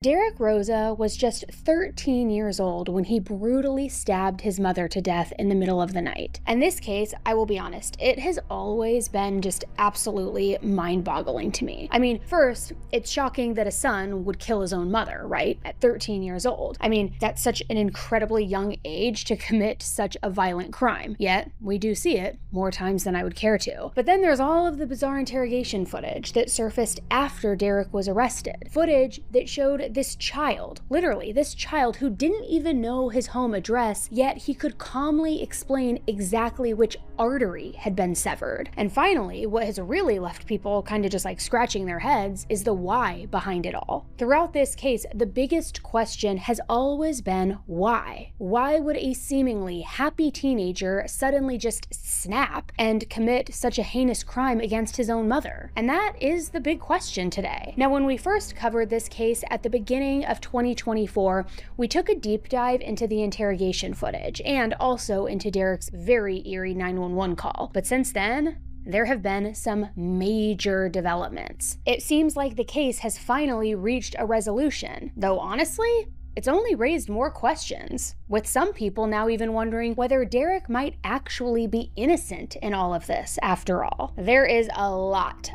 Derek Rosa was just 13 years old when he brutally stabbed his mother to death in the middle of the night. And this case, I will be honest, it has always been just absolutely mind-boggling to me. I mean, first, it's shocking that a son would kill his own mother, right? At 13 years old. I mean, that's such an incredibly young age to commit such a violent crime. Yet, we do see it more times than I would care to. But then there's all of the bizarre interrogation footage that surfaced after Derek was arrested. Footage that showed this child, literally this child who didn't even know his home address, yet he could calmly explain exactly which artery had been severed. And finally, what has really left people kind of just like scratching their heads is the why behind it all. Throughout this case, the biggest question has always been why? Why would a seemingly happy teenager suddenly just snap and commit such a heinous crime against his own mother? And that is the big question today. Now, when we first covered this case at the beginning of 2024, we took a deep dive into the interrogation footage and also into Derek's very eerie 911 call. But since then, there have been some major developments. It seems like the case has finally reached a resolution, though honestly, it's only raised more questions, with some people now even wondering whether Derek might actually be innocent in all of this after all. There is a lot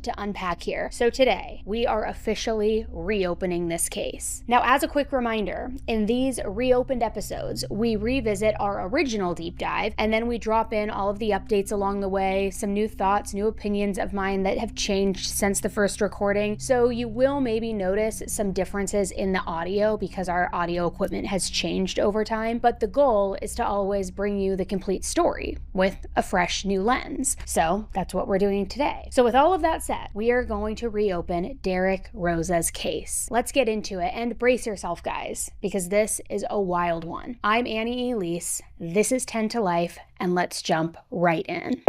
to unpack here. So today, we are officially reopening this case. Now, as a quick reminder, in these reopened episodes, we revisit our original deep dive, and then we drop in all of the updates along the way, some new thoughts, new opinions of mine that have changed since the first recording. So you will maybe notice some differences in the audio because our audio equipment has changed over time, but the goal is to always bring you the complete story with a fresh new lens. So that's what we're doing today. So with all of that said, we are going to reopen Derek Rosa's case. Let's get into it and brace yourself, guys, because this is a wild one. I'm Annie Elise, this is 10 to Life, and let's jump right in.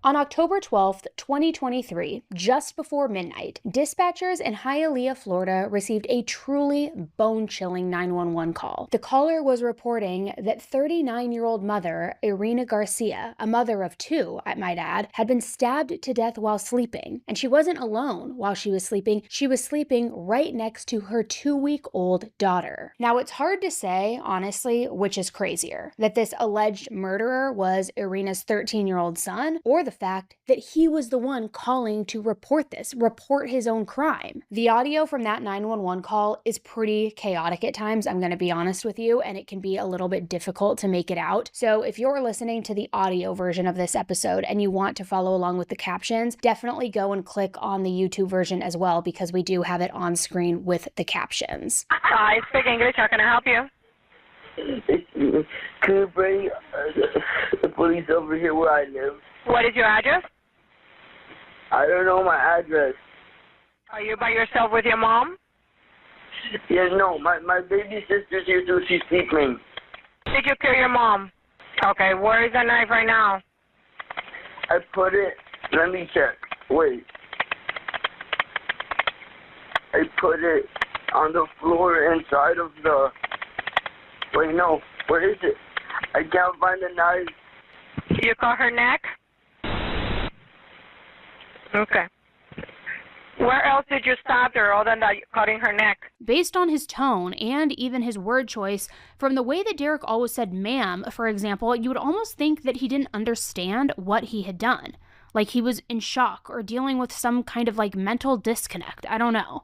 On October 12th, 2023, just before midnight, dispatchers in Hialeah, Florida received a truly bone-chilling 911 call. The caller was reporting that 39-year-old mother, Irina Garcia, a mother of two, I might add, had been stabbed to death while sleeping. And she wasn't alone while she was sleeping right next to her 2-week-old daughter. Now, it's hard to say, honestly, which is crazier, that this alleged murderer was Irina's 13-year-old son, or the fact that he was the one calling to report his own crime. The audio from that 911 call is pretty chaotic at times, I'm going to be honest with you, and it can be a little bit difficult to make it out. So if you're listening to the audio version of this episode and you want to follow along with the captions, definitely go and click on the YouTube version as well, because we do have it on screen with the captions. I speak English. How can I help you? Can you bring the police over here where I live? What is your address? I don't know my address. Are you by yourself with your mom? Yeah, no, my baby sister's here too. She's sleeping. Did you kill your mom? Okay, where is the knife right now? I put it, let me check. Wait. I put it on the floor inside of the... Wait, no. Where is it? I can't find the knife. You cut her neck? Okay. Where else did you stab her other than cutting her neck? Based on his tone and even his word choice, from the way that Derek always said ma'am, for example, you would almost think that he didn't understand what he had done. Like he was in shock or dealing with some kind of like mental disconnect. I don't know.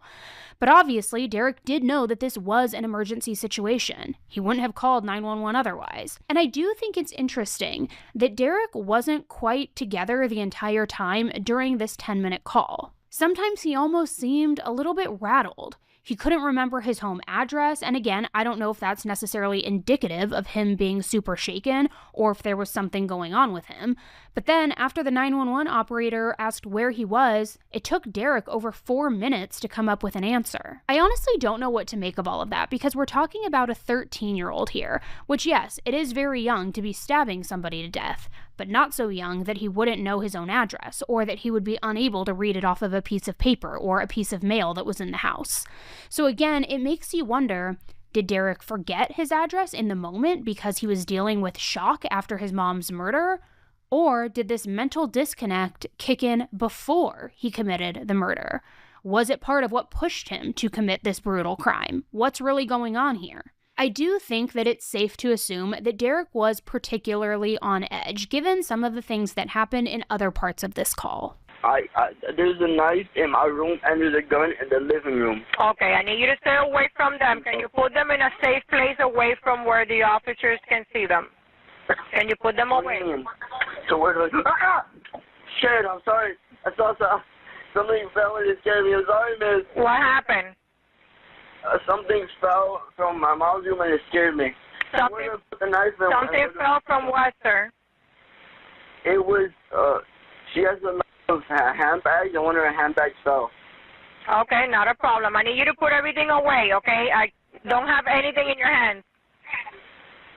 But obviously, Derek did know that this was an emergency situation. He wouldn't have called 911 otherwise. And I do think it's interesting that Derek wasn't quite together the entire time during this 10-minute call. Sometimes he almost seemed a little bit rattled. He couldn't remember his home address, and again, I don't know if that's necessarily indicative of him being super shaken or if there was something going on with him. But then, after the 911 operator asked where he was, it took Derek over 4 minutes to come up with an answer. I honestly don't know what to make of all of that, because we're talking about a 13-year-old here, which yes, it is very young to be stabbing somebody to death, but not so young that he wouldn't know his own address, or that he would be unable to read it off of a piece of paper or a piece of mail that was in the house. So again, it makes you wonder, Did Derek forget his address in the moment because he was dealing with shock after his mom's murder? Or did this mental disconnect kick in before he committed the murder? Was it part of what pushed him to commit this brutal crime? What's really going on here? I do think that it's safe to assume that Derek was particularly on edge, given some of the things that happened in other parts of this call. There's a knife in my room and there's a gun in the living room. Okay, I need you to stay away from them. Can you put them in a safe place away from where the officers can see them? Can you put them away? So where do I... Shit, I'm sorry. I saw something fell and it scared me. I'm sorry, miss. What happened? Something fell from my mom's room and it scared me. Something put the knife in, fell from what, sir? It was, she has a lot of handbags and one of her handbags fell. Okay, not a problem. I need you to put everything away, okay? I don't have anything in your hands.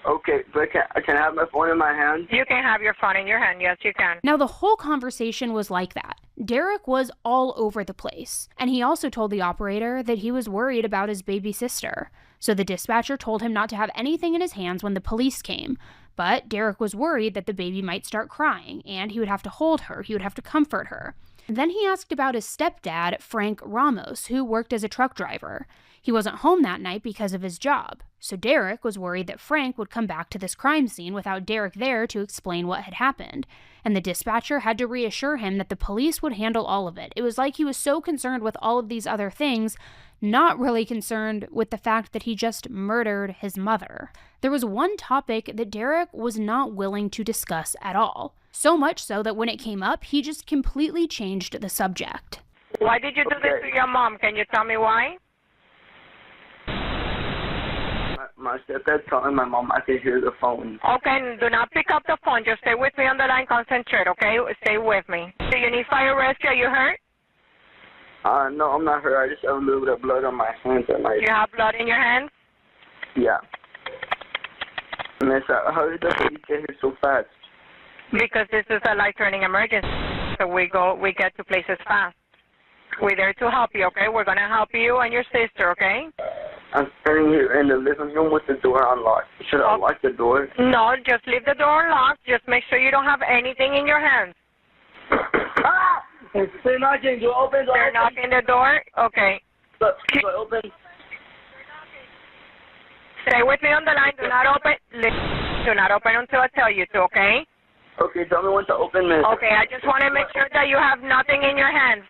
Okay, but can I have my phone in my hand? You can have your phone in your hand. Yes, you can. Now, the whole conversation was like that. Derek was all over the place, and he also told the operator that he was worried about his baby sister. So the dispatcher told him not to have anything in his hands when the police came. But Derek was worried that the baby might start crying, and he would have to hold her, he would have to comfort her. Then he asked about his stepdad, Frank Ramos, who worked as a truck driver. He wasn't home that night because of his job, so Derek was worried that Frank would come back to this crime scene without Derek there to explain what had happened, and the dispatcher had to reassure him that the police would handle all of it. It was like he was so concerned with all of these other things, not really concerned with the fact that he just murdered his mother. There was one topic that Derek was not willing to discuss at all, so much so that when it came up, he just completely changed the subject. Why did you do this to your mom? Can you tell me why? My stepdad telling my mom I could hear the phone. Okay, do not pick up the phone. Just stay with me on the line. Concentrate, okay? Stay with me. Do you need fire rescue? Are you hurt? No, I'm not hurt. I just have a little bit of blood on my hands and my... You have blood in your hands? Yeah. Miss, how did the police get here so fast? Because this is a life-threatening emergency, so we get to places fast. We're there to help you, okay? We're going to help you and your sister, okay? I'm standing here in the living room with the door unlocked. Should I lock the door? No, just leave the door unlocked. Just make sure you don't have anything in your hands. Ah! They're knocking. Do I open? They're knocking the door? Okay. Do I open? Stay with me on the line. Do not open. Do not open until I tell you to, okay? Okay, tell me when to open, miss. Okay, I just want to make sure that you have nothing in your hands.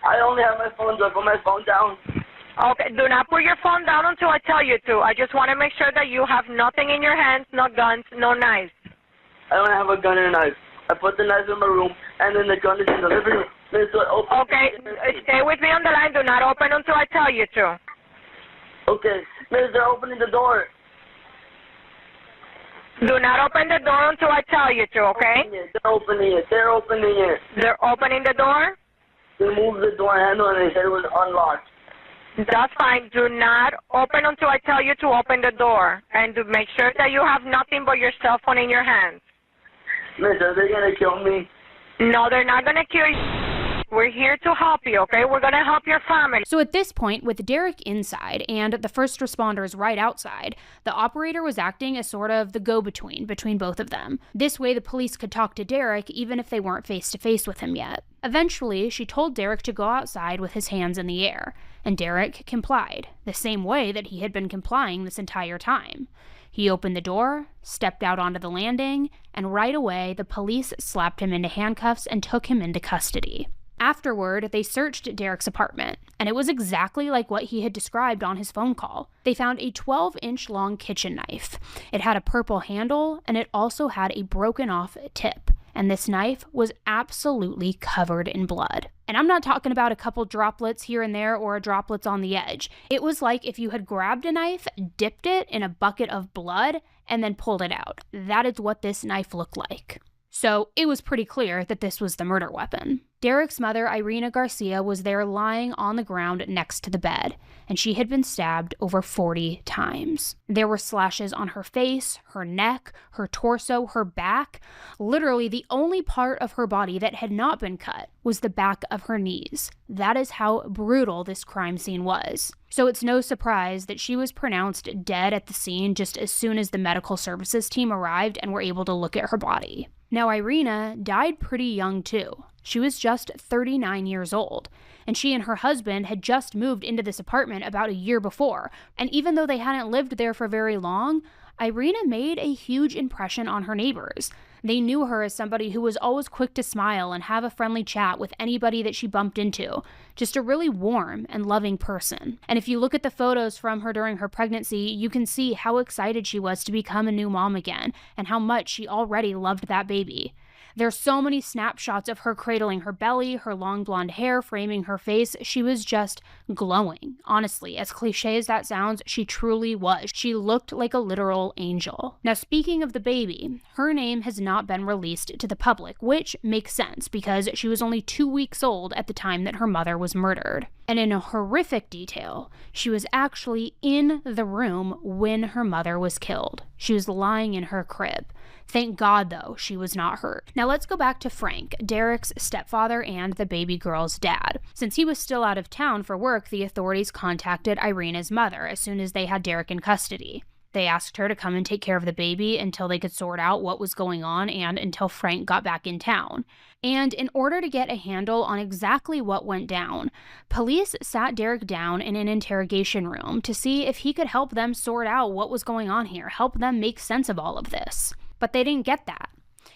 I only have my phone. Do I put my phone down? Okay, do not put your phone down until I tell you to. I just want to make sure that you have nothing in your hands, no guns, no knives. I don't have a gun or a knife. I put the knife in my room, and then the gun is in the living room. Miss, do I open? Okay, stay with me on the line. Do not open until I tell you to. Okay, miss, they're opening the door. Do not open the door until I tell you to, okay? They're opening it. They're opening it. They're opening the door? They moved the door handle and they said it was unlocked. That's fine. Do not open until I tell you to open the door. And to make sure that you have nothing but your cell phone in your hands. Miss, are they going to kill me? No, they're not going to kill you. We're here to help you, okay? We're going to help your family. So at this point, with Derek inside and the first responders right outside, the operator was acting as sort of the go-between between both of them. This way, the police could talk to Derek even if they weren't face-to-face with him yet. Eventually, she told Derek to go outside with his hands in the air, and Derek complied, the same way that he had been complying this entire time. He opened the door, stepped out onto the landing, and right away, the police slapped him into handcuffs and took him into custody. Afterward, they searched Derek's apartment, and it was exactly like what he had described on his phone call. They found a 12-inch long kitchen knife. It had a purple handle, and it also had a broken-off tip. And this knife was absolutely covered in blood. And I'm not talking about a couple droplets here and there or droplets on the edge. It was like if you had grabbed a knife, dipped it in a bucket of blood, and then pulled it out. That is what this knife looked like. So it was pretty clear that this was the murder weapon. Derek's mother, Irina Garcia, was there lying on the ground next to the bed, and she had been stabbed over 40 times. There were slashes on her face, her neck, her torso, her back. Literally, the only part of her body that had not been cut was the back of her knees. That is how brutal this crime scene was. So it's no surprise that she was pronounced dead at the scene just as soon as the medical services team arrived and were able to look at her body. Now, Irina died pretty young too. She was just 39 years old, and she and her husband had just moved into this apartment about a year before, and even though they hadn't lived there for very long, Irina made a huge impression on her neighbors. They knew her as somebody who was always quick to smile and have a friendly chat with anybody that she bumped into. Just a really warm and loving person. And if you look at the photos from her during her pregnancy, you can see how excited she was to become a new mom again, and how much she already loved that baby. There's so many snapshots of her cradling her belly, her long blonde hair framing her face. She was just glowing. Honestly, as cliche as that sounds, she truly was. She looked like a literal angel. Now, speaking of the baby, her name has not been released to the public, which makes sense because she was only 2 weeks old at the time that her mother was murdered. And in a horrific detail, she was actually in the room when her mother was killed. She was lying in her crib. Thank God, though, she was not hurt. Now let's go back to Frank, Derek's stepfather and the baby girl's dad. Since he was still out of town for work, the authorities contacted Irina's mother as soon as they had Derek in custody. They asked her to come and take care of the baby until they could sort out what was going on and until Frank got back in town. And in order to get a handle on exactly what went down, police sat Derek down in an interrogation room to see if he could help them sort out what was going on here, help them make sense of all of this. But they didn't get that.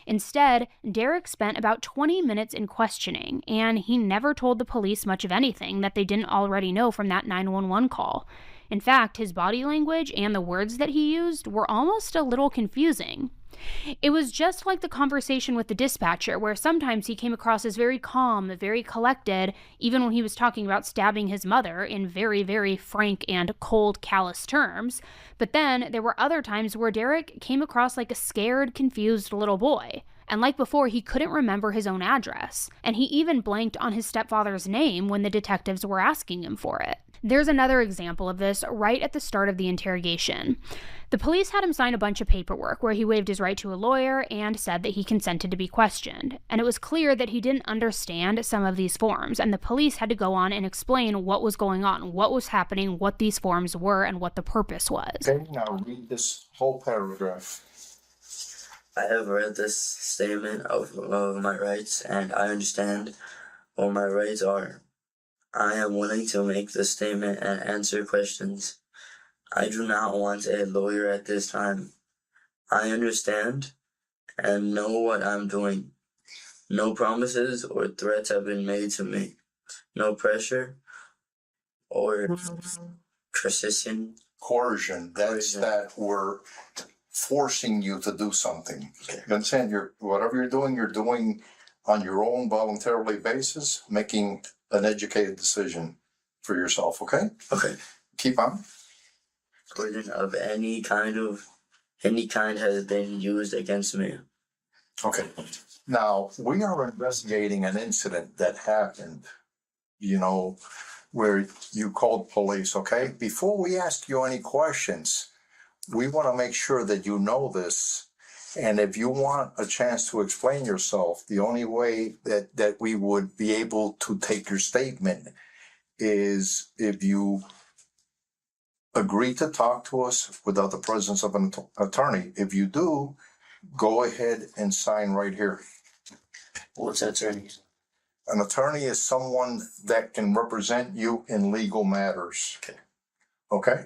Instead, Derek spent about 20 minutes in questioning, and he never told the police much of anything that they didn't already know from that 911 call. In fact, his body language and the words that he used were almost a little confusing. It was just like the conversation with the dispatcher, where sometimes he came across as very calm, very collected, even when he was talking about stabbing his mother in very, very frank and cold, callous terms. But then there were other times where Derek came across like a scared, confused little boy. And like before, he couldn't remember his own address. And he even blanked on his stepfather's name when the detectives were asking him for it. There's another example of this right at the start of the interrogation. The police had him sign a bunch of paperwork where he waived his right to a lawyer and said that he consented to be questioned. And it was clear that he didn't understand some of these forms, and the police had to go on and explain what was going on, what was happening, what these forms were, and what the purpose was. Okay, now read this whole paragraph. I have read this statement of my rights, and I understand what my rights are. I am willing to make this statement and answer questions. I do not want a lawyer at this time. I understand and know what I'm doing. No promises or threats have been made to me. No pressure or coercion. Coercion, that's that we're forcing you to do something. Okay. You understand? Whatever you're doing on your own voluntarily basis, making an educated decision for yourself, okay? Okay. Keep on. Coercion of any kind has been used against me. Okay. Now, we are investigating an incident that happened, where you called police, okay? Before we ask you any questions, we want to make sure that you know this. And if you want a chance to explain yourself, the only way that we would be able to take your statement is if you agree to talk to us without the presence of an attorney. If you do, go ahead and sign right here. What's that attorney? An attorney is someone that can represent you in legal matters. Okay?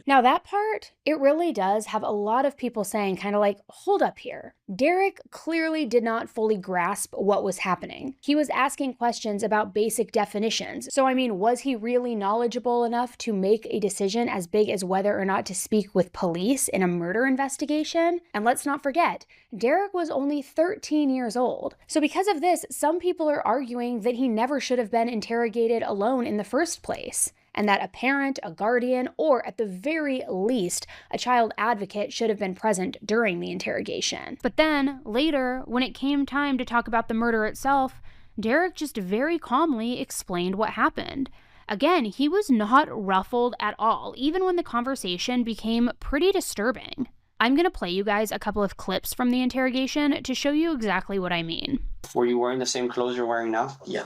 Now that part, it really does have a lot of people saying kind of like, hold up here. Derek clearly did not fully grasp what was happening. He was asking questions about basic definitions. So I mean, was he really knowledgeable enough to make a decision as big as whether or not to speak with police in a murder investigation? And let's not forget, Derek was only 13 years old. So because of this, some people are arguing that he never should have been interrogated alone in the first place. and that a parent, a guardian, or at the very least, a child advocate should have been present during the interrogation. But then, later, when it came time to talk about the murder itself, Derek just very calmly explained what happened. Again, he was not ruffled at all, even when the conversation became pretty disturbing. I'm going to play you guys a couple of clips from the interrogation to show you exactly what I mean. Were you wearing the same clothes you're wearing now? Yeah,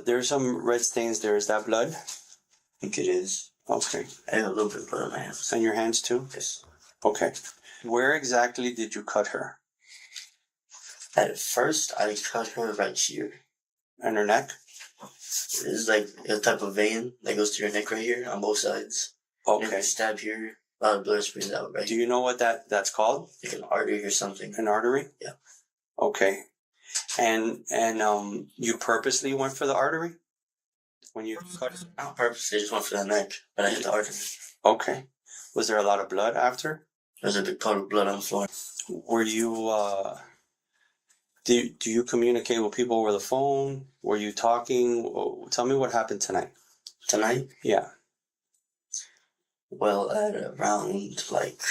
There's some red stains there. Is that blood? I think it is. Okay. I have a little bit of blood on my hands. And your hands too? Yes. Okay. Where exactly did you cut her? At first, I cut her right here. And her neck? It's like a type of vein that goes to your neck right here on both sides. And if Okay. you stab here, a lot of blood sprays out right Do you know what that's called? like an artery or something. An artery? Yeah. Okay. And you purposely went for the artery? When you cut it? Not purposely, I just went for the neck, but I hit the artery. Okay. Was there a lot of blood after? There's a big puddle of blood on the floor. Were you, do you communicate with people over the phone? Were you talking? Tell me what happened tonight. Tonight, Yeah. well, at around like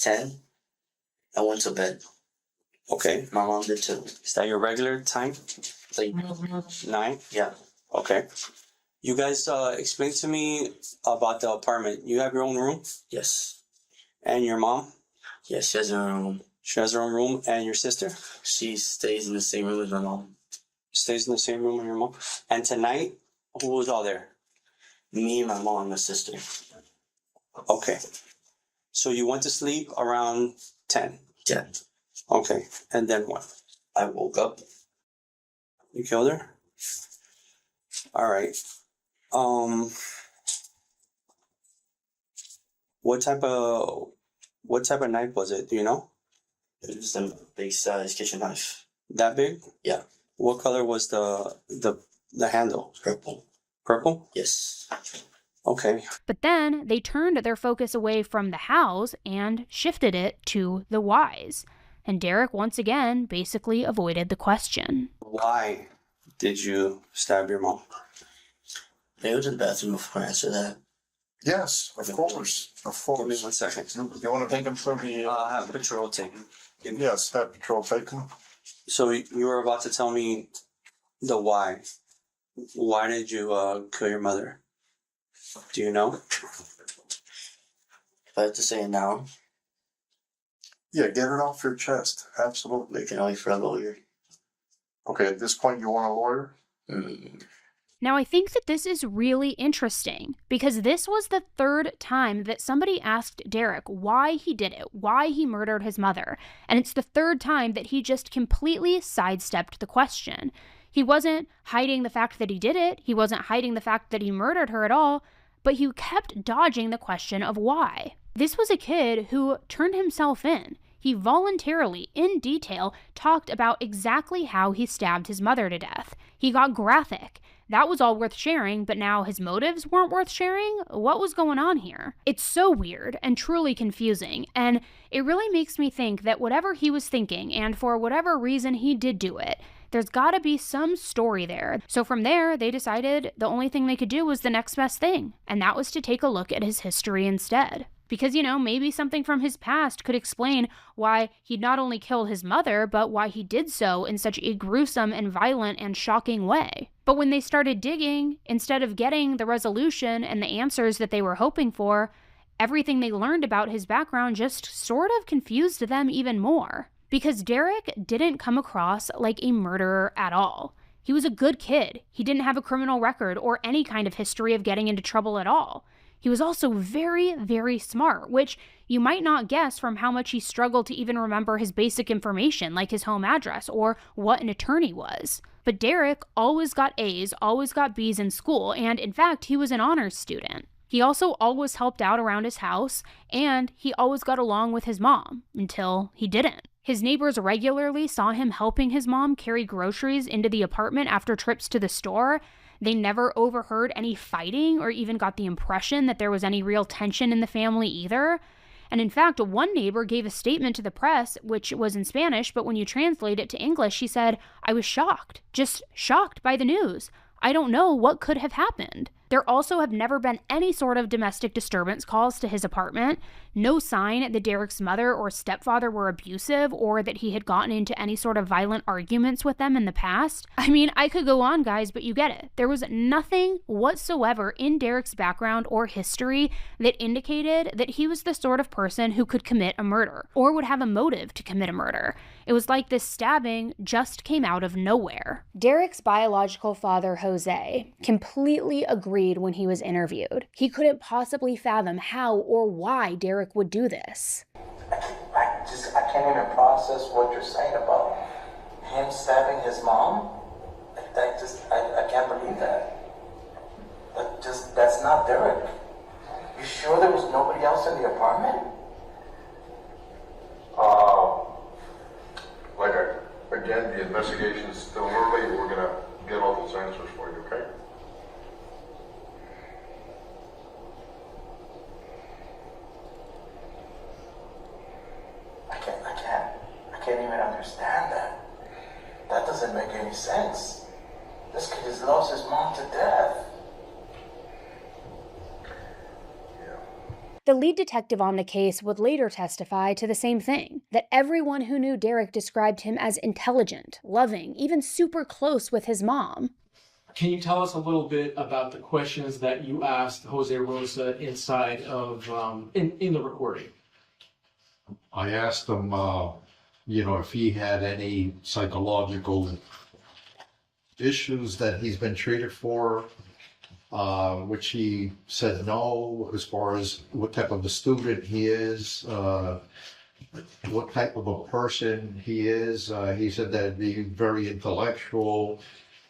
10, I went to bed. Okay. My mom did too. Is that your regular time? Like, 9? yeah, Okay. You guys explain to me about the apartment. You have your own room? yes. And your mom? Yes, she has her own room. She has her own room. And your sister? She stays in the same room as my mom. Stays in the same room with your mom. And tonight, who was all there? Me, my mom, and my sister. Okay. So you went to sleep around 10. Yeah. Okay. And then what? I woke up. You killed her? All right. What type of knife was it? Do you know? It was a big size kitchen knife. That big? Yeah. What color was the handle? Purple. Purple? Yes. Okay. But then they turned their focus away from the hows and shifted it to the whys. And Derek once again basically avoided the question. Why did you stab your mom? I go to the bathroom before I answer that. Yes, of course, of Give me course. 1 second. You want to take him through the, Have patrol taken. yes, have patrol take him. So you were about to tell me the why. Why did you kill your mother? Do you know? If I have to say it now, Yeah, get it off your chest, absolutely. we can only for a lawyer. Okay, at this point, you want a lawyer? Now, I think that this is really interesting because this was the third time that somebody asked Derek why he did it, why he murdered his mother. And it's the third time that he just completely sidestepped the question. He wasn't hiding the fact that he did it. He wasn't hiding the fact that he murdered her at all, but he kept dodging the question of why. This was a kid who turned himself in. He voluntarily, in detail, talked about exactly how he stabbed his mother to death. He got graphic. That was all worth sharing, but now his motives weren't worth sharing? What was going on here? It's so weird and truly confusing, and it really makes me think that whatever he was thinking, and for whatever reason he did do it, there's gotta be some story there. So from there, they decided the only thing they could do was the next best thing, and that was to take a look at his history instead. Because, maybe something from his past could explain why he'd not only killed his mother, but why he did so in such a gruesome and violent and shocking way. But when they started digging, instead of getting the resolution and the answers that they were hoping for, everything they learned about his background just sort of confused them even more. Because Derek didn't come across like a murderer at all. He was a good kid. He didn't have a criminal record or any kind of history of getting into trouble at all. He was also very, very smart, which you might not guess from how much he struggled to even remember his basic information, like his home address or what an attorney was. But Derek always got A's, always got B's in school, and in fact, he was an honors student. He also always helped out around his house, and he always got along with his mom, until he didn't. His neighbors regularly saw him helping his mom carry groceries into the apartment after trips to the store. They never overheard any fighting or even got the impression that there was any real tension in the family either. And in fact, one neighbor gave a statement to the press, which was in Spanish, but when you translate it to English, she said, "I was shocked, just shocked by the news. I don't know what could have happened." There also have never been any sort of domestic disturbance calls to his apartment, no sign that Derek's mother or stepfather were abusive or that he had gotten into any sort of violent arguments with them in the past. I mean, I could go on, guys, but you get it. There was nothing whatsoever in Derek's background or history that indicated that he was the sort of person who could commit a murder or would have a motive to commit a murder. It was like this stabbing just came out of nowhere. Derek's biological father, Jose, completely agreed when he was interviewed. He couldn't possibly fathom how or why Derek would do this. I can't even process what you're saying about him stabbing his mom. I can't believe that. That's not Derek. You sure there was nobody else in the apartment? Again, the investigation is still early. We're gonna get all those answers for you, okay? I can't even understand that. That doesn't make any sense. This kid has lost his mom to death. The lead detective on the case would later testify to the same thing, that everyone who knew Derek described him as intelligent, loving, even super close with his mom. Can you tell us a little bit about the questions that you asked Jose Rosa inside of, in the recording? I asked him, if he had any psychological issues that he's been treated for, which he said no, as far as what type of a student he is, what type of a person he is. He said that he's very intellectual,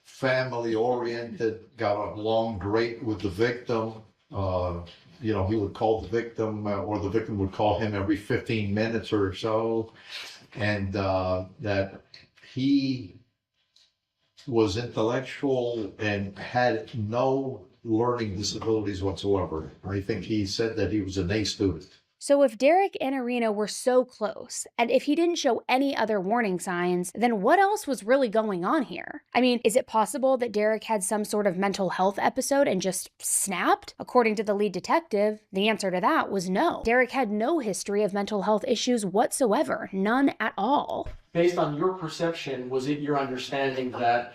family-oriented, got along great with the victim. He would call the victim, or the victim would call him every 15 minutes or so, and that he was intellectual and had no learning disabilities whatsoever. I think he said that he was an A student. So if Derek and Irina were so close, and if he didn't show any other warning signs, then what else was really going on here? I mean, is it possible that Derek had some sort of mental health episode and just snapped? According to the lead detective, the answer to that was no. Derek had no history of mental health issues whatsoever, none at all. Based on your perception, was it your understanding that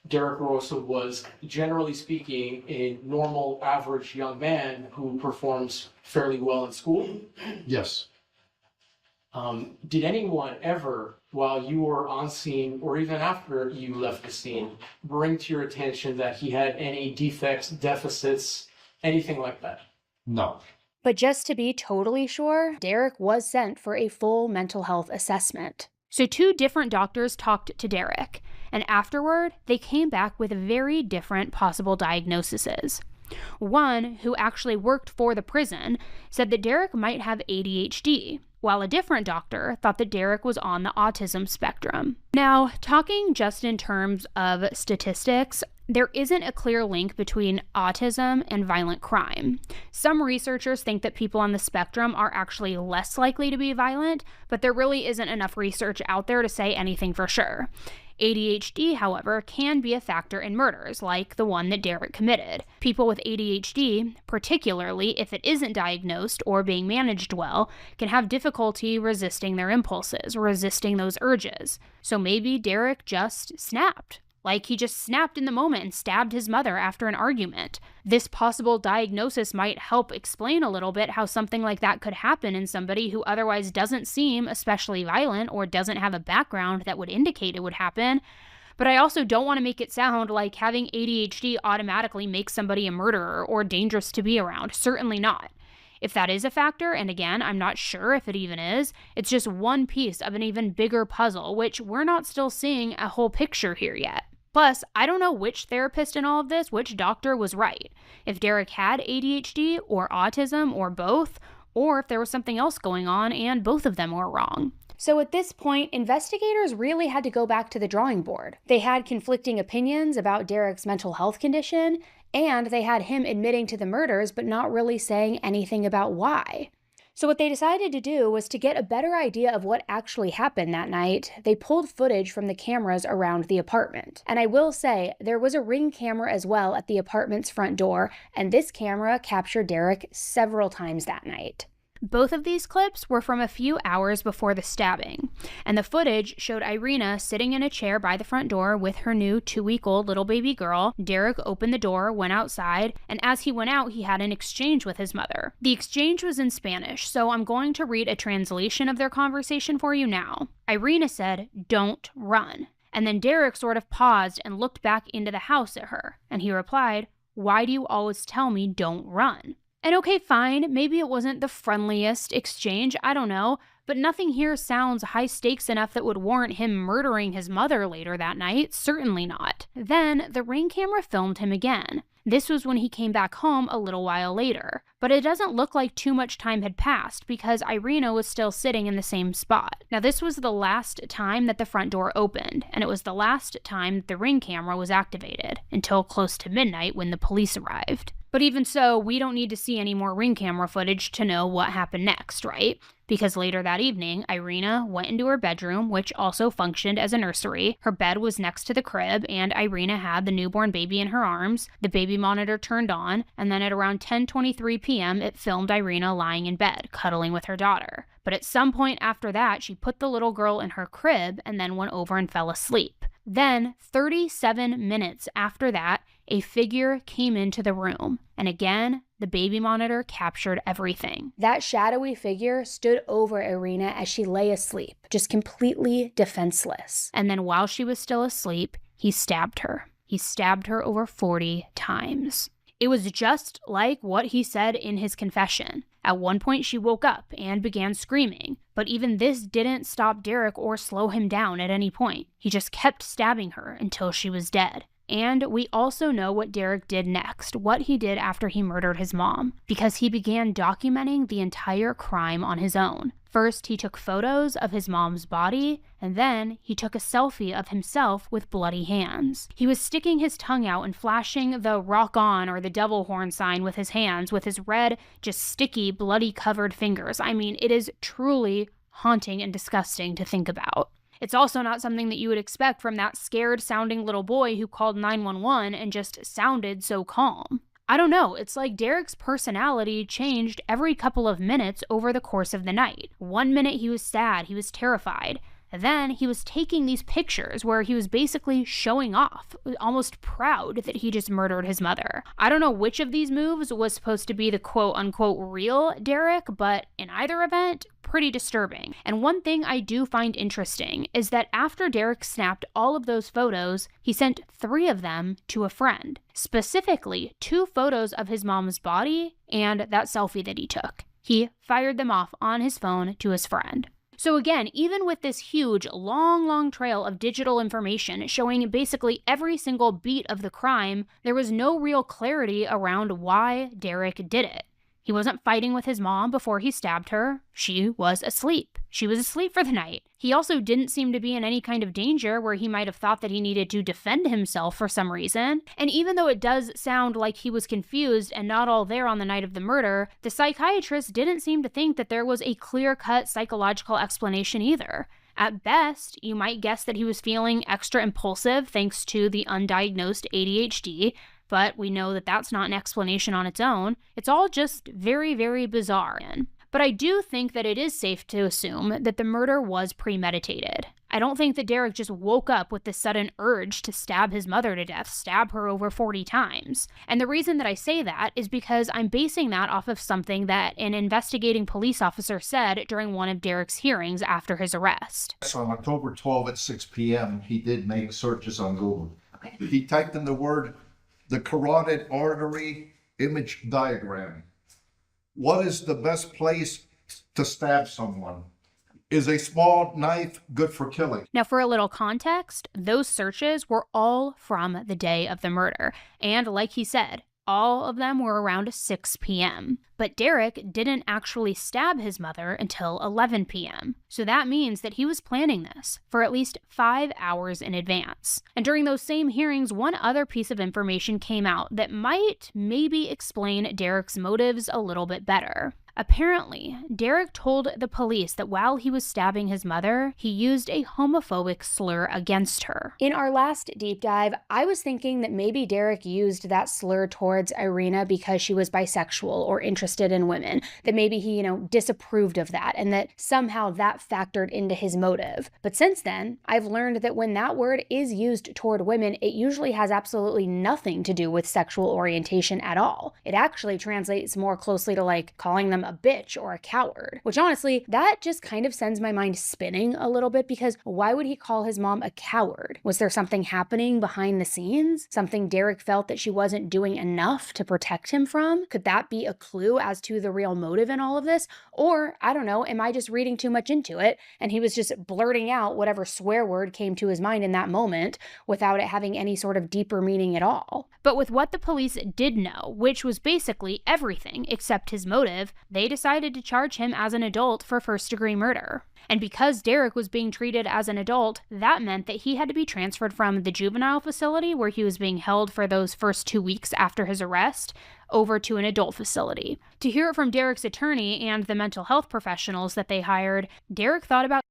Derek Rosa was, generally speaking, a normal, average young man who performs fairly well in school? Yes. Did anyone ever, while you were on scene, or even after you left the scene, bring to your attention that he had any defects, deficits, anything like that? No. But just to be totally sure, Derek was sent for a full mental health assessment. So 2 different doctors talked to Derek, and afterward, they came back with very different possible diagnoses. One, who actually worked for the prison, said that Derek might have ADHD, while a different doctor thought that Derek was on the autism spectrum. Now, talking just in terms of statistics, there isn't a clear link between autism and violent crime. Some researchers think that people on the spectrum are actually less likely to be violent, but there really isn't enough research out there to say anything for sure. ADHD, however, can be a factor in murders, like the one that Derek committed. People with ADHD, particularly if it isn't diagnosed or being managed well, can have difficulty resisting their impulses, resisting those urges. So maybe Derek just snapped. Like he just snapped in the moment and stabbed his mother after an argument. This possible diagnosis might help explain a little bit how something like that could happen in somebody who otherwise doesn't seem especially violent or doesn't have a background that would indicate it would happen. But I also don't want to make it sound like having ADHD automatically makes somebody a murderer or dangerous to be around. Certainly not. If that is a factor, and again, I'm not sure if it even is, it's just one piece of an even bigger puzzle, which we're not still seeing a whole picture here yet. Plus, I don't know which therapist in all of this, which doctor was right. If Derek had ADHD or autism or both, or if there was something else going on and both of them were wrong. So at this point, investigators really had to go back to the drawing board. They had conflicting opinions about Derek's mental health condition, and they had him admitting to the murders but not really saying anything about why. So what they decided to do was to get a better idea of what actually happened that night. They pulled footage from the cameras around the apartment. And I will say, there was a Ring camera as well at the apartment's front door, and this camera captured Derek several times that night. Both of these clips were from a few hours before the stabbing, and the footage showed Irina sitting in a chair by the front door with her new 2-week-old little baby girl. Derek opened the door, went outside, and as he went out, he had an exchange with his mother. The exchange was in Spanish, so I'm going to read a translation of their conversation for you now. Irina said, "Don't run." And then Derek sort of paused and looked back into the house at her, and he replied, "Why do you always tell me don't run?" And okay, fine, maybe it wasn't the friendliest exchange, I don't know, but nothing here sounds high stakes enough that would warrant him murdering his mother later that night, certainly not. Then, the Ring camera filmed him again. This was when he came back home a little while later, but it doesn't look like too much time had passed because Irina was still sitting in the same spot. Now, this was the last time that the front door opened, and it was the last time that the Ring camera was activated, until close to midnight when the police arrived. But even so, we don't need to see any more Ring camera footage to know what happened next, right? Because later that evening, Irina went into her bedroom, which also functioned as a nursery. Her bed was next to the crib, and Irina had the newborn baby in her arms. The baby monitor turned on, and then at around 10:23 p.m., it filmed Irina lying in bed, cuddling with her daughter. But at some point after that, she put the little girl in her crib and then went over and fell asleep. Then, 37 minutes after that, a figure came into the room, and again, the baby monitor captured everything. That shadowy figure stood over Irina as she lay asleep, just completely defenseless. And then while she was still asleep, he stabbed her. He stabbed her over 40 times. It was just like what he said in his confession. At one point, she woke up and began screaming, but even this didn't stop Derek or slow him down at any point. He just kept stabbing her until she was dead. And we also know what Derek did next, what he did after he murdered his mom, because he began documenting the entire crime on his own. First, he took photos of his mom's body, and then he took a selfie of himself with bloody hands. He was sticking his tongue out and flashing the rock on or the devil horn sign with his hands, with his red, just sticky, bloody covered fingers. I mean, it is truly haunting and disgusting to think about. It's also not something that you would expect from that scared-sounding little boy who called 911 and just sounded so calm. I don't know, it's like Derek's personality changed every couple of minutes over the course of the night. 1 minute he was sad, he was terrified. And then he was taking these pictures where he was basically showing off, almost proud that he just murdered his mother. I don't know which of these moves was supposed to be the quote-unquote real Derek, but in either event, pretty disturbing. And one thing I do find interesting is that after Derek snapped all of those photos, he sent 3 of them to a friend. Specifically, 2 photos of his mom's body and that selfie that he took. He fired them off on his phone to his friend. So again, even with this huge, long trail of digital information showing basically every single beat of the crime, there was no real clarity around why Derek did it. He wasn't fighting with his mom before he stabbed her. She was asleep. She was asleep for the night. He also didn't seem to be in any kind of danger where he might have thought that he needed to defend himself for some reason. And even though it does sound like he was confused and not all there on the night of the murder, the psychiatrist didn't seem to think that there was a clear-cut psychological explanation either. At best, you might guess that he was feeling extra impulsive thanks to the undiagnosed ADHD, but we know that that's not an explanation on its own. It's all just very, very bizarre. But I do think that it is safe to assume that the murder was premeditated. I don't think that Derek just woke up with this sudden urge to stab his mother to death, stab her over 40 times. And the reason that I say that is because I'm basing that off of something that an investigating police officer said during one of Derek's hearings after his arrest. So on October 12 at 6 p.m., he did make searches on Google. Okay. He typed in the word, the carotid artery image diagram. What is the best place to stab someone? Is a small knife good for killing? Now, for a little context, those searches were all from the day of the murder. And like he said, all of them were around 6 p.m. But Derek didn't actually stab his mother until 11 p.m. So that means that he was planning this for at least 5 hours in advance. And during those same hearings, one other piece of information came out that might maybe explain Derek's motives a little bit better. Apparently, Derek told the police that while he was stabbing his mother, he used a homophobic slur against her. In our last deep dive, I was thinking that maybe Derek used that slur towards Irina because she was bisexual or interested in women, that maybe he, disapproved of that, and that somehow that factored into his motive. But since then, I've learned that when that word is used toward women, it usually has absolutely nothing to do with sexual orientation at all. It actually translates more closely to like calling them a bitch or a coward, which honestly, that just kind of sends my mind spinning a little bit, because why would he call his mom a coward? Was there something happening behind the scenes? Something Derek felt that she wasn't doing enough to protect him from? Could that be a clue as to the real motive in all of this? Or, I don't know, am I just reading too much into it and he was just blurting out whatever swear word came to his mind in that moment without it having any sort of deeper meaning at all? But with what the police did know, which was basically everything except his motive, they decided to charge him as an adult for first-degree murder. And because Derek was being treated as an adult, that meant that he had to be transferred from the juvenile facility where he was being held for those first 2 weeks after his arrest over to an adult facility. To hear it from Derek's attorney and the mental health professionals that they hired, Derek thought about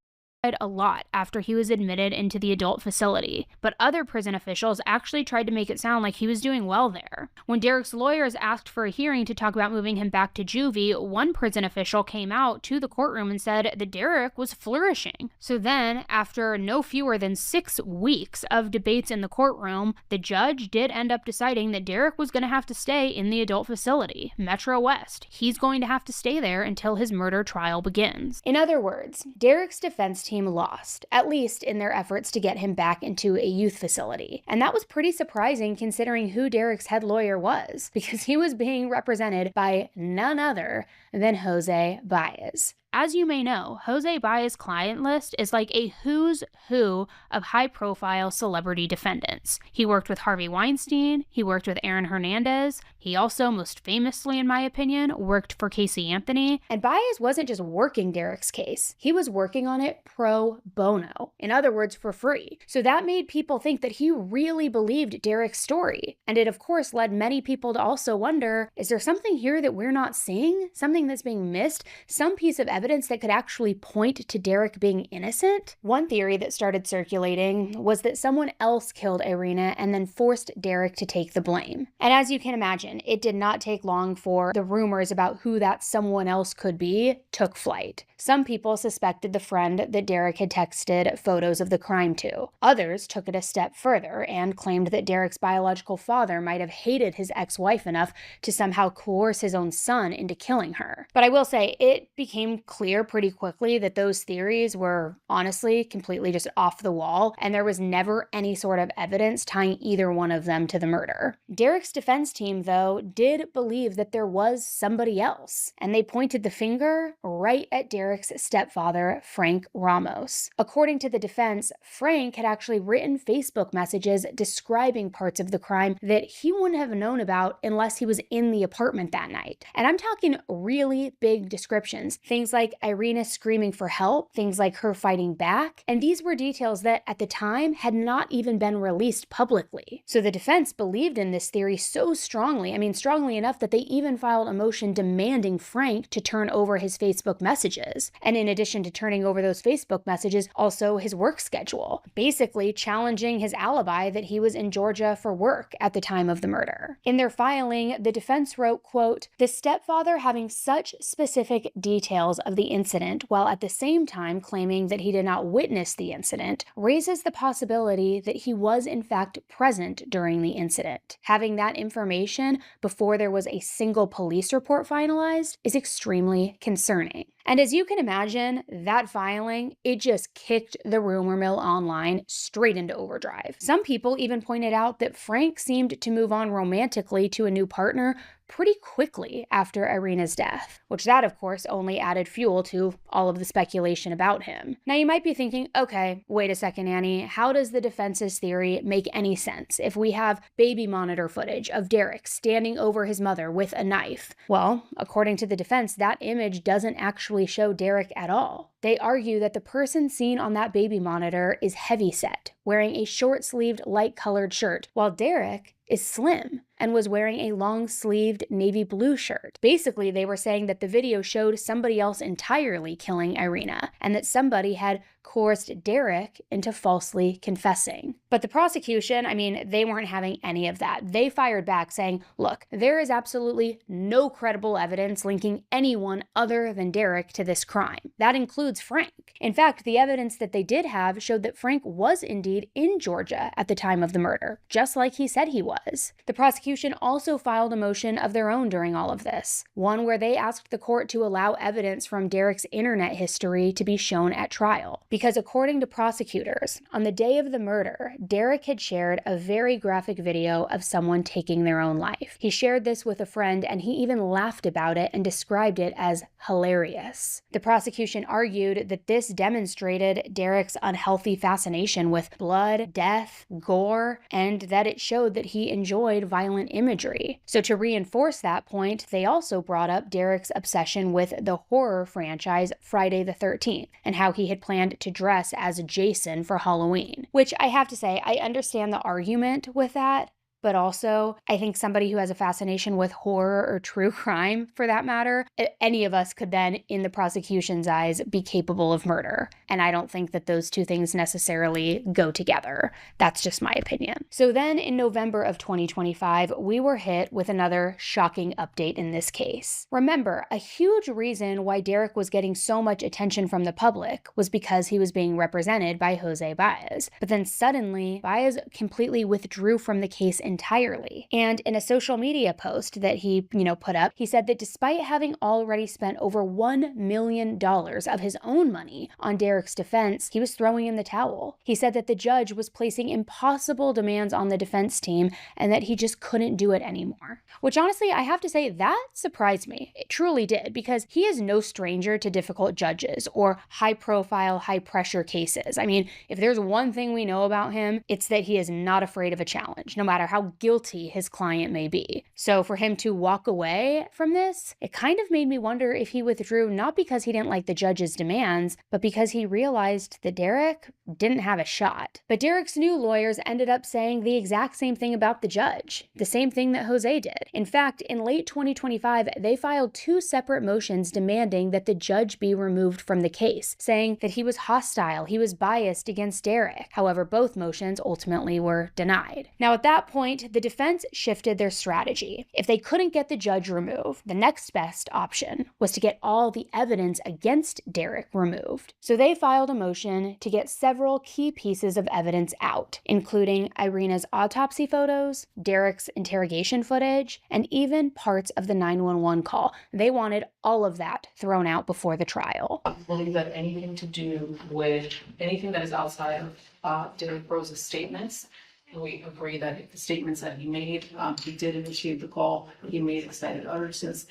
a lot after he was admitted into the adult facility, but other prison officials actually tried to make it sound like he was doing well there. When Derek's lawyers asked for a hearing to talk about moving him back to juvie, one prison official came out to the courtroom and said that Derek was flourishing. So then, after no fewer than 6 weeks of debates in the courtroom, the judge did end up deciding that Derek was going to have to stay in the adult facility, Metro West. He's going to have to stay there until his murder trial begins. In other words, Derek's defense team lost, at least in their efforts to get him back into a youth facility. And that was pretty surprising considering who Derek's head lawyer was, because he was being represented by none other than Jose Baez. As you may know, Jose Baez's client list is like a who's who of high-profile celebrity defendants. He worked with Harvey Weinstein, he worked with Aaron Hernandez, he also, most famously in my opinion, worked for Casey Anthony, and Baez wasn't just working Derek's case, he was working on it pro bono, in other words, for free. So that made people think that he really believed Derek's story, and it of course led many people to also wonder, is there something here that we're not seeing? Something that's being missed? Some piece of evidence that could actually point to Derek being innocent? One theory that started circulating was that someone else killed Irina and then forced Derek to take the blame. And as you can imagine, it did not take long for the rumors about who that someone else could be took flight. Some people suspected the friend that Derek had texted photos of the crime to. Others took it a step further and claimed that Derek's biological father might have hated his ex-wife enough to somehow coerce his own son into killing her. But I will say, it became clear pretty quickly that those theories were honestly completely just off the wall, and there was never any sort of evidence tying either one of them to the murder. Derek's defense team, though, did believe that there was somebody else, and they pointed the finger right at Derek's stepfather, Frank Ramos. According to the defense, Frank had actually written Facebook messages describing parts of the crime that he wouldn't have known about unless he was in the apartment that night. And I'm talking really big descriptions. Things like Irina screaming for help, things like her fighting back, and these were details that at the time had not even been released publicly. So the defense believed in this theory so strongly, strongly enough that they even filed a motion demanding Frank to turn over his Facebook messages. And in addition to turning over those Facebook messages, also his work schedule, basically challenging his alibi that he was in Georgia for work at the time of the murder. In their filing, the defense wrote, quote, "The stepfather having such specific details of the incident while at the same time claiming that he did not witness the incident raises the possibility that he was in fact present during the incident. Having that information before there was a single police report finalized is extremely concerning." And as you can imagine, that filing, it just kicked the rumor mill online straight into overdrive. Some people even pointed out that Frank seemed to move on romantically to a new partner pretty quickly after Irina's death, which that of course only added fuel to all of the speculation about him. Now you might be thinking, okay, wait a second, Annie, how does the defense's theory make any sense if we have baby monitor footage of Derek standing over his mother with a knife? Well, according to the defense, that image doesn't actually show Derek at all. They argue that the person seen on that baby monitor is heavyset, wearing a short-sleeved, light-colored shirt, while Derek is slim. and was wearing a long-sleeved navy blue shirt. Basically, they were saying that the video showed somebody else entirely killing Irina, and that somebody had coerced Derek into falsely confessing. But the prosecution, they weren't having any of that. They fired back saying, look, there is absolutely no credible evidence linking anyone other than Derek to this crime. That includes Frank. In fact, the evidence that they did have showed that Frank was indeed in Georgia at the time of the murder, just like he said he was. The prosecution also filed a motion of their own during all of this, one where they asked the court to allow evidence from Derek's internet history to be shown at trial. Because according to prosecutors, on the day of the murder, Derek had shared a very graphic video of someone taking their own life. He shared this with a friend, and he even laughed about it and described it as hilarious. The prosecution argued that this demonstrated Derek's unhealthy fascination with blood, death, gore, and that it showed that he enjoyed violent imagery. So to reinforce that point, they also brought up Derek's obsession with the horror franchise Friday the 13th and how he had planned to dress as Jason for Halloween. Which I have to say, I understand the argument with that, but also I think somebody who has a fascination with horror or true crime, for that matter, any of us could then, in the prosecution's eyes, be capable of murder. And I don't think that those two things necessarily go together. That's just my opinion. So then in November of 2025, we were hit with another shocking update in this case. Remember, a huge reason why Derek was getting so much attention from the public was because he was being represented by Jose Baez. But then suddenly, Baez completely withdrew from the case entirely. And in a social media post that he, put up, he said that despite having already spent over $1 million of his own money on Derek's defense, he was throwing in the towel. He said that the judge was placing impossible demands on the defense team and that he just couldn't do it anymore. Which honestly, I have to say, that surprised me. It truly did, because he is no stranger to difficult judges or high-profile, high-pressure cases. If there's one thing we know about him, it's that he is not afraid of a challenge, no matter how guilty his client may be. So for him to walk away from this, it kind of made me wonder if he withdrew not because he didn't like the judge's demands, but because he realized that Derek didn't have a shot. But Derek's new lawyers ended up saying the exact same thing about the judge, the same thing that Jose did. In fact, in late 2025, they filed 2 separate motions demanding that the judge be removed from the case, saying that he was hostile, he was biased against Derek. However, both motions ultimately were denied. Now at that point, the defense shifted their strategy. If they couldn't get the judge removed, the next best option was to get all the evidence against Derek removed. So they filed a motion to get several key pieces of evidence out, including Irina's autopsy photos, Derek's interrogation footage, and even parts of the 911 call. They wanted all of that thrown out before the trial. I believe that anything to do with anything that is outside of Derek Rosa's statements, and we agree that the statements that he made, he did initiate the call, he made excited utterances,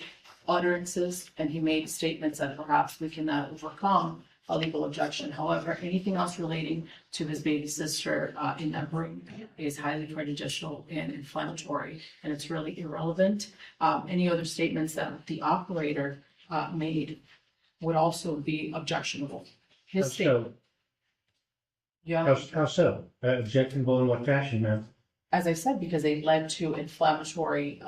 and he made statements that perhaps we cannot overcome a legal objection. However, anything else relating to his baby sister in that room is highly prejudicial and inflammatory, and it's really irrelevant. Any other statements that the operator made would also be objectionable. His statement. Yeah. How so? Objectionable in what fashion, ma'am? As I said, because they led to inflammatory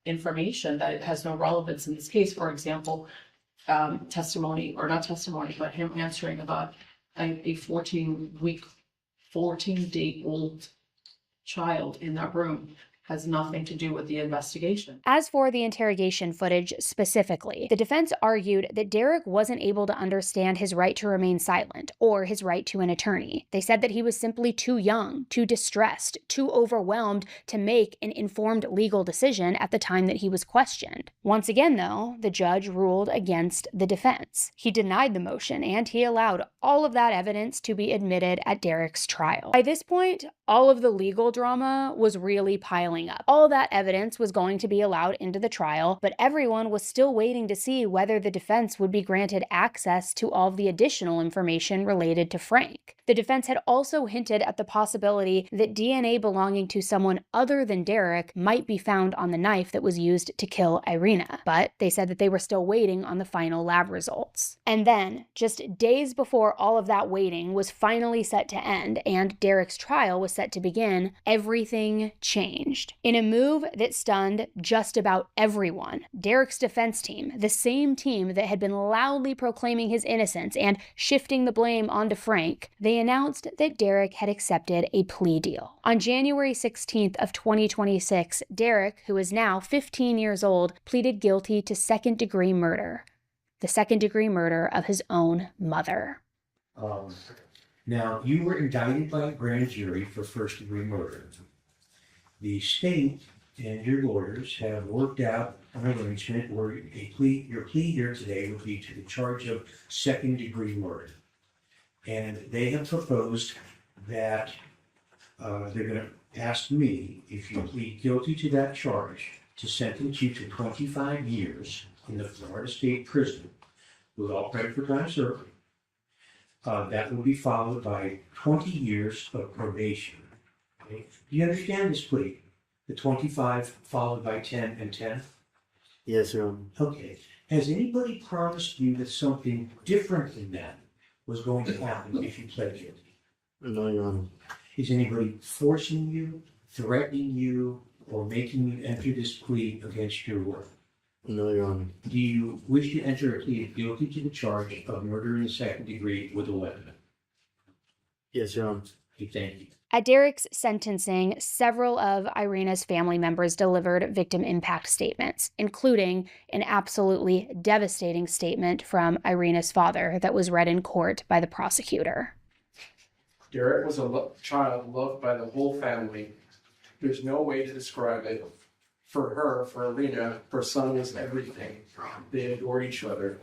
information that has no relevance in this case. For example, testimony, or not testimony, but him answering about a 14-day-old child in that room has nothing to do with the investigation. As for the interrogation footage specifically, the defense argued that Derek wasn't able to understand his right to remain silent or his right to an attorney. They said that he was simply too young, too distressed, too overwhelmed to make an informed legal decision at the time that he was questioned. Once again, though, the judge ruled against the defense. He denied the motion, and he allowed all of that evidence to be admitted at Derek's trial. By this point, all of the legal drama was really piling up. All that evidence was going to be allowed into the trial, but everyone was still waiting to see whether the defense would be granted access to all of the additional information related to Frank. The defense had also hinted at the possibility that DNA belonging to someone other than Derek might be found on the knife that was used to kill Irina, but they said that they were still waiting on the final lab results. And then, just days before all of that waiting was finally set to end and Derek's trial was set to begin, everything changed. changed. In a move that stunned just about everyone, Derek's defense team, the same team that had been loudly proclaiming his innocence and shifting the blame onto Frank, they announced that Derek had accepted a plea deal. On January 16th of 2026, Derek, who is now 15 years old, pleaded guilty to second-degree murder. The second-degree murder of his own mother. Now, you were indicted by a grand jury for first-degree murder. The state and your lawyers have worked out an arrangement where your plea here today would be to the charge of second-degree murder. And they have proposed that they're going to ask me, if you plead guilty to that charge, to sentence you to 25 years in the Florida State Prison with all credit for time served. That will be followed by 20 years of probation. Okay? Do you understand this plea? The 25 followed by 10 and 10? Yes, Your Honor. Okay. Has anybody promised you that something different than that was going to happen if you pled guilty? No, Your Honor. Is anybody forcing you, threatening you, or making you enter this plea against your will? No, Your Honor. Do you wish to enter a plea guilty to the charge of murder in the second degree with a weapon? Yes, Your Honor. Okay, thank you. At Derek's sentencing, several of Irina's family members delivered victim impact statements, including an absolutely devastating statement from Irina's father that was read in court by the prosecutor. Derek was a child loved by the whole family. There's no way to describe it. For her, for Irina, her son was everything. They adored each other.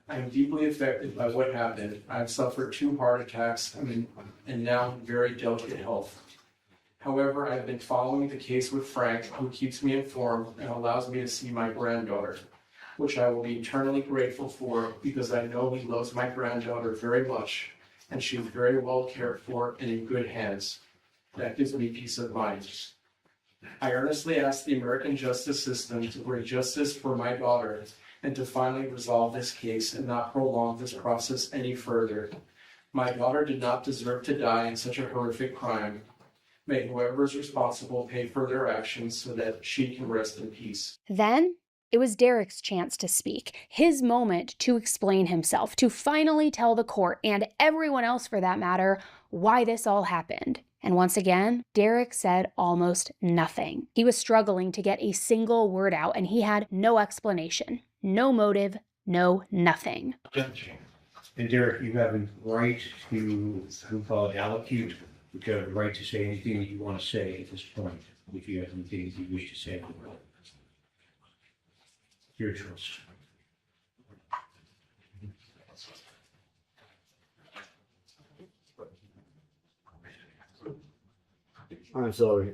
I am deeply affected by what happened. I've suffered 2 heart attacks and now in very delicate health. However, I've been following the case with Frank, who keeps me informed and allows me to see my granddaughter, which I will be eternally grateful for because I know he loves my granddaughter very much and she's very well cared for and in good hands. That gives me peace of mind. I earnestly ask the American justice system to bring justice for my daughter and to finally resolve this case and not prolong this process any further. My daughter did not deserve to die in such a horrific crime. May whoever is responsible pay for their actions so that she can rest in peace. Then it was Derek's chance to speak, his moment to explain himself, to finally tell the court, and everyone else for that matter, why this all happened. And once again, Derek said almost nothing. He was struggling to get a single word out, and he had no explanation, no motive, no nothing. And Derek, you have a right to, we call it allocute, you have a right to say anything that you want to say at this point, if you have anything that you wish to say. Your choice. I'm sorry.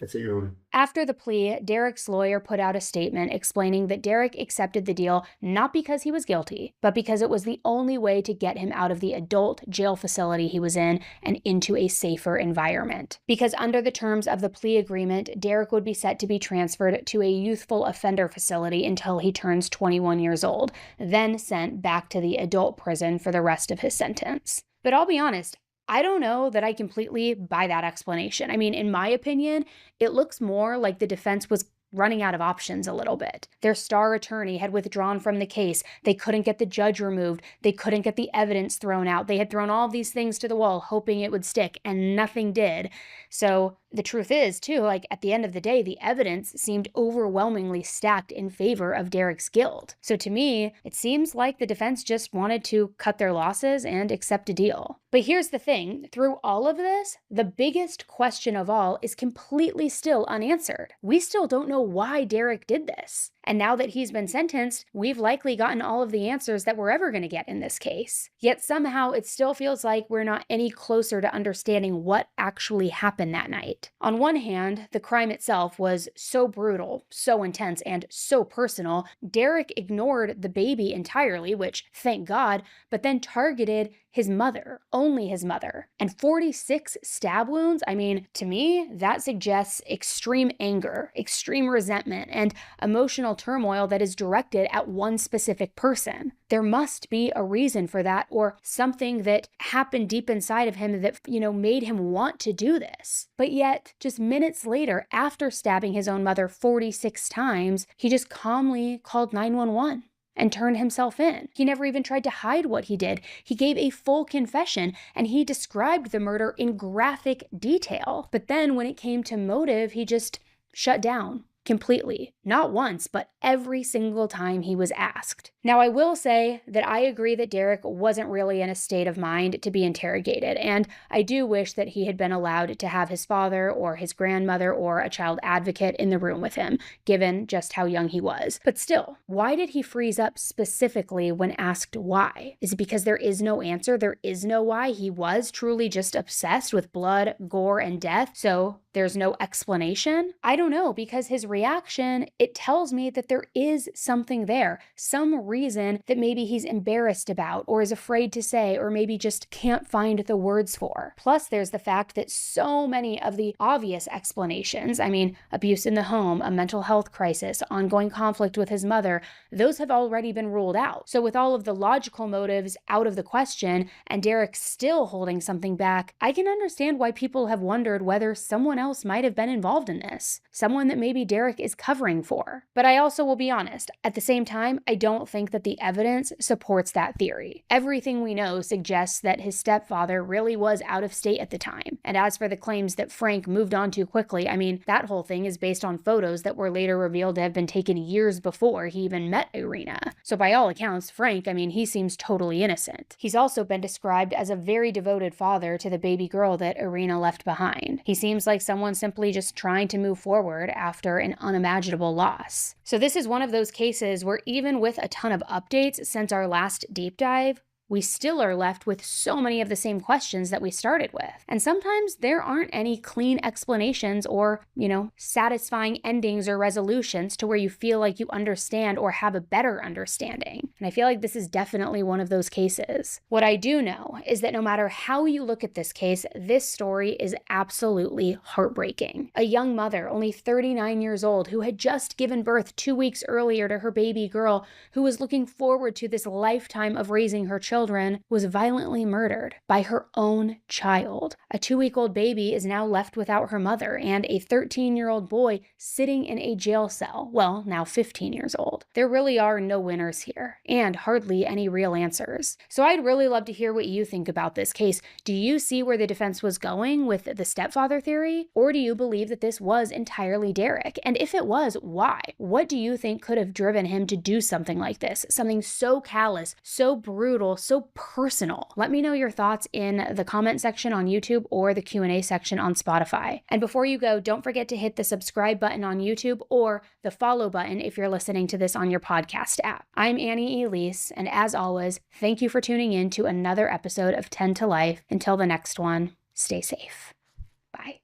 That's it, Your Honor. After the plea, Derek's lawyer put out a statement explaining that Derek accepted the deal not because he was guilty, but because it was the only way to get him out of the adult jail facility he was in and into a safer environment. Because under the terms of the plea agreement, Derek would be set to be transferred to a youthful offender facility until he turns 21 years old, then sent back to the adult prison for the rest of his sentence. But I'll be honest, I don't know that I completely buy that explanation. I mean, in my opinion, it looks more like the defense was running out of options a little bit. Their star attorney had withdrawn from the case. They couldn't get the judge removed. They couldn't get the evidence thrown out. They had thrown all these things to the wall, hoping it would stick, and nothing did. So the truth is, too, like at the end of the day, the evidence seemed overwhelmingly stacked in favor of Derek's guilt. So to me, it seems like the defense just wanted to cut their losses and accept a deal. But here's the thing, through all of this, the biggest question of all is completely still unanswered. We still don't know why Derek did this. And now that he's been sentenced, we've likely gotten all of the answers that we're ever going to get in this case. Yet somehow it still feels like we're not any closer to understanding what actually happened that night. On one hand, the crime itself was so brutal, so intense, and so personal, Derek ignored the baby entirely, which, thank God, but then targeted his mother, only his mother. And 46 stab wounds, I mean, to me, that suggests extreme anger, extreme resentment, and emotional turmoil that is directed at one specific person. There must be a reason for that, or something that happened deep inside of him that, made him want to do this. But yet, just minutes later, after stabbing his own mother 46 times, he just calmly called 911 and turned himself in. He never even tried to hide what he did. He gave a full confession, and he described the murder in graphic detail. But then when it came to motive, he just shut down completely. Not once, but every single time he was asked. Now, I will say that I agree that Derek wasn't really in a state of mind to be interrogated, and I do wish that he had been allowed to have his father or his grandmother or a child advocate in the room with him, given just how young he was. But still, why did he freeze up specifically when asked why? Is it because there is no answer? There is no why? He was truly just obsessed with blood, gore, and death, so there's no explanation? I don't know, because his reaction, it tells me that there is something there, some reason that maybe he's embarrassed about or is afraid to say or maybe just can't find the words for. Plus, there's the fact that so many of the obvious explanations, abuse in the home, a mental health crisis, ongoing conflict with his mother, those have already been ruled out. So with all of the logical motives out of the question and Derek still holding something back, I can understand why people have wondered whether someone else might have been involved in this, someone that maybe Derek is covering for. But I also will be honest, at the same time, I don't think that the evidence supports that theory. Everything we know suggests that his stepfather really was out of state at the time. And as for the claims that Frank moved on too quickly, that whole thing is based on photos that were later revealed to have been taken years before he even met Irina. So by all accounts, Frank, he seems totally innocent. He's also been described as a very devoted father to the baby girl that Irina left behind. He seems like someone simply just trying to move forward after an unimaginable loss. So this is one of those cases where even with a ton of updates since our last deep dive, we still are left with so many of the same questions that we started with. And sometimes there aren't any clean explanations or, satisfying endings or resolutions to where you feel like you understand or have a better understanding. And I feel like this is definitely one of those cases. What I do know is that no matter how you look at this case, this story is absolutely heartbreaking. A young mother, only 39 years old, who had just given birth 2 weeks earlier to her baby girl, who was looking forward to this lifetime of raising her children, was violently murdered by her own child. A 2-week-old baby is now left without her mother, and a 13-year-old boy sitting in a jail cell, well, now 15 years old. There really are no winners here, and hardly any real answers. So I'd really love to hear what you think about this case. Do you see where the defense was going with the stepfather theory? Or do you believe that this was entirely Derek? And if it was, why? What do you think could have driven him to do something like this? Something so callous, so brutal, so personal. Let me know your thoughts in the comment section on YouTube or the Q&A section on Spotify. And before you go, don't forget to hit the subscribe button on YouTube or the follow button if you're listening to this on your podcast app. I'm Annie Elise, and as always, thank you for tuning in to another episode of 10 to Life. Until the next one, stay safe. Bye.